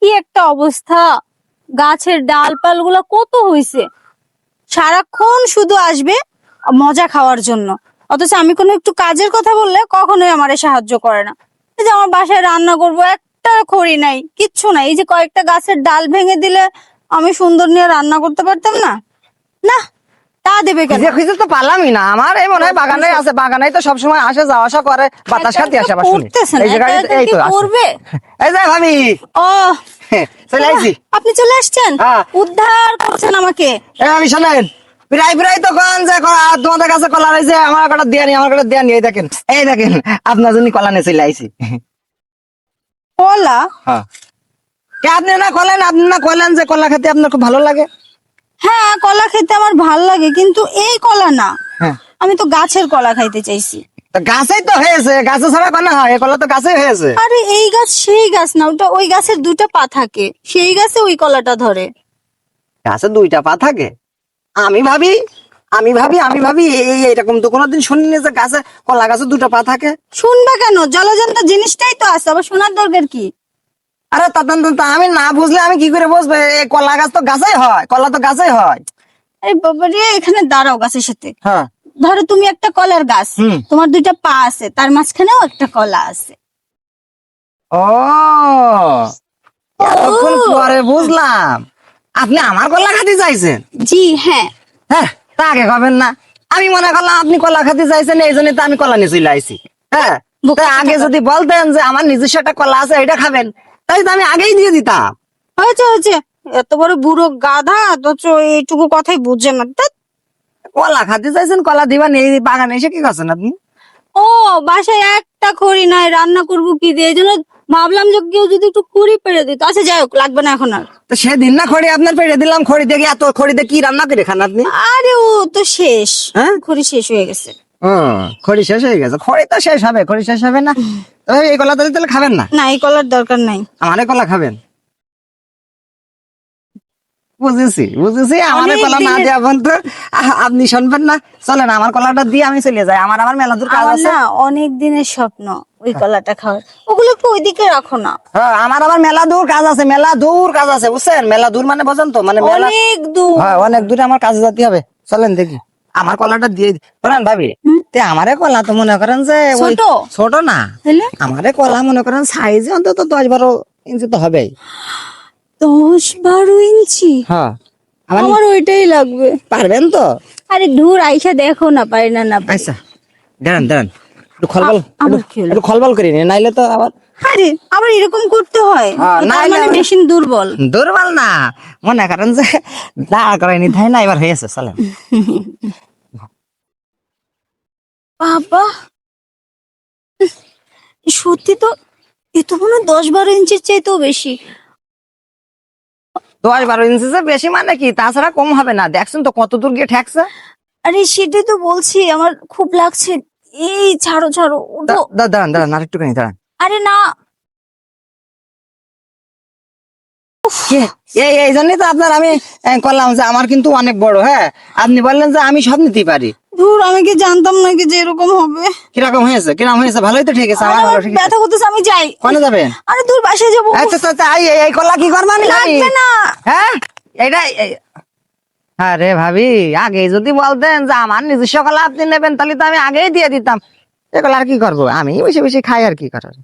কি একটা অবস্থা, গাছের ডালপাল গুলা কত হইছে, সারাক্ষণ শুধু আসবে মজা খাওয়ার জন্য, অথচ আমি কোনো একটু কাজের কথা বললে কখনোই আমারে সাহায্য করে না। এই যে আমার বাসায় রান্না করব, একটা খড়ি নাই, কিচ্ছু নাই। এই যে কয়েকটা গাছের ডাল ভেঙে দিলে আমি সুন্দর নিয়ে রান্না করতে পারতাম না। না, তা দেবে কেন? খুঁজে খুঁজে তো পারলামই না। আমার এই মনে হয় বাগানে আছে, বাগানেই তো সবসময় আসে, যাওয়া আসা করে, বাতাস খাতে আসে। আবার শুনি করতেছেন এই জায়গায় এই তো আসে। করবে। এই যে ভাবি, ও চলে আইছি। আপনি চলে আসছেন, হ্যাঁ। উদ্ধার করছেন আমাকে। এই ভাবি শোনেন, প্রায় প্রায় তখন যে তোমাদের কাছে কলা রয়েছে, আমার কটা দিয়ে নি, আমার কটা দিয়ে নি। এই দেখেন আপনার জন্য কলা নিয়ে চলে আইছি। কলা? হ্যাঁ, আপনি না কলেন, আপনি না কলেন যে কলা খেতে আপনার খুব ভালো লাগে। হ্যাঁ, কলা খেতে আমার ভাল লাগে, কিন্তু এই কলা না, হ্যাঁ, আমি তো গাছের কলা খাইতে চাইছি। গাছেই তো হয়েছে, গাছে ছাড়া কেন হয়? এই কলা তো গাছেই হয়েছে। আরে এই গাছ সেই গাছ না, ওটা ওই গাছের দুটা পা থাকে, সেই গাছে ওই কলাটা ধরে। গাছে দুইটা পা থাকে? আমি ভাবি এরকম তো কোনোদিন শুনিনি যে গাছে, কলা গাছে দুটো পা থাকে। শুনবা কেন? জলজন্ত জিনিসটাই তো আছে, আবার শোনার দরকার কি? আরে তা আমি না বুঝলে আমি কি করে বুঝবো? এই কলা গাছ তো গাছেই হয়, কলা তো গাছেই হয়। আরে বাবা রে, এখানে দাঁড়াও গাছের সাথে। হ্যাঁ, ধরো তুমি একটা কলার গাছ, হুম। তোমার দুইটা পা আছে, তার মাঝখানেও একটা কলা আছে। ও, এতক্ষণ পরে বুঝলাম আপনি আমার কলা খাতে চাইছেন। জি হ্যাঁ। হ্যাঁ, তা আগে খাবেন না। আমি মনে করলাম আপনি কলা খাতে চাইছেন, এই জন্য তো আমি কলা নিয়ে চলে আইছি। হ্যাঁ, তা আগে যদি বলতেন যে আমার নিজস্ব একটা কলা আছে, এটা খাবেন, তাই তো আমি আগেই দিয়ে দিতাম। হয়েছে হয়েছে, এত বড় বুড়ো গাধা অথচ এইটুকু কথাই বুঝছে না। ধ্যাৎ। কলা খাতে চাইছেন, কলা দিবা নেই, বাগানে এসে কি করছেন আপনি? ও, বাসায় একটা খড়ি নাই, রান্না করবো কি দিয়ে, এই জন্য ভাবলাম যে কেউ যদি একটু খড়ি পেড়ে দিত। আচ্ছা যাই হোক, লাগবে না এখন আর। তো সেদিন না খড়ি আপনার পেড়ে দিলাম, খড়ি দিয়ে এত খড়ি দিয়ে কি রান্না করে খান আপনি? আরে ও তো শেষ, হ্যাঁ, খড়ি শেষ হয়ে গেছে। খড়ি শেষ হয়ে গেছে? খড়ি তো শেষ হবে, খড়ি শেষ হবে না? এই কলা তাহলে খাবেন না? না, এই কলার দরকার নাই। আমার কলা খাবেন? বুঝেছি আমার কলা না দেওয়া বন্ধু আপনি শুনবেন না। চলেন আমার কলাটা দিয়ে আমি চলে যাই, আমার মেলা দূর কাজ আমার আছে। না অনেক দিনের স্বপ্ন ওই কলাটা খাওয়ার, ওগুলো একটু ওইদিকে রাখো না। হ্যাঁ, আমার মেলা দূর কাজ আছে, মেলা দূর কাজ আছে, বুঝছেন? মেলা দূর মানে বোঝেন তো, মানে মেলা অনেক দূর। হ্যাঁ, অনেক দূরে আমার কাজে যেতে হবে। চলেন দেখি আমার কলাটা দিয়ে শোনেন ভাবি, তে আমারে কলা তো মনে করেন যে ওই ছোট ছোট না, তাহলে আমারে কলা মনে করেন সাইজে অন্তত 10-12 ইঞ্চি তো হবেই। 10-12 ইঞ্চি? হ্যাঁ, আমার ওইটাই লাগবে। পারবেন তো? আরে দূর আইসা দেখো না, পারি না না পারি। আচ্ছা, দাঁড়ান একটু খলবল, আবার কি হলো? একটু খলবল করি নি, নাইলে তো আবার। আরে আবার এরকম করতে হয়? হ্যাঁ, তার নাইলে মানে আবার- মেশিন দুর্বল। দুর্বল না, মনে করেন যে দাঁড় করাইনি, তাই না? এবার হয়েছে, চলেন। বাবা, সত্যি তো, এ তো মনে হয় 10-12 ইঞ্চির চাইতেও বেশি। 10-12 ইঞ্চি যে বেশি মানে কি? তাছাড়া কম হবে না, দেখছেন তো কত দূর গিয়ে ঠেকছে। আরে সেটাই তো বলছি, আমার খুব লাগছে। এই ছাড়ো ছাড়ো, ওঠো। দাঁড়ান আর একটুখানি দাঁড়ান। আরে না, এই জন্যই তো আপনার আমি করলাম যে আমার কিন্তু অনেক বড়। হ্যাঁ, আপনি বললেন যে আমি সব নিতে পারি। ধুর, আমি কি জানতাম নাকি যে এরকম হবে। কিরকম হয়েছে? ভালোই তো ঠিক আছে, আরে আমার আমার ভালো ঠিক আছে। ব্যথা করতেছে, আমি যাই। কোনে যাবেন? আরে দূর, বাসায় যাবো। আচ্ছা, এই কলা কি করবেন? লাগবে না। হ্যাঁ, আরে ভাবি, আগে যদি বলতেন যে আমার নিজস্ব কলা আপনি নেবেন, তাহলে তো আমি আগেই দিয়ে দিতাম। এগুলো আর কি করবো, আমি বেশি বেশি খাই, আর কি করার।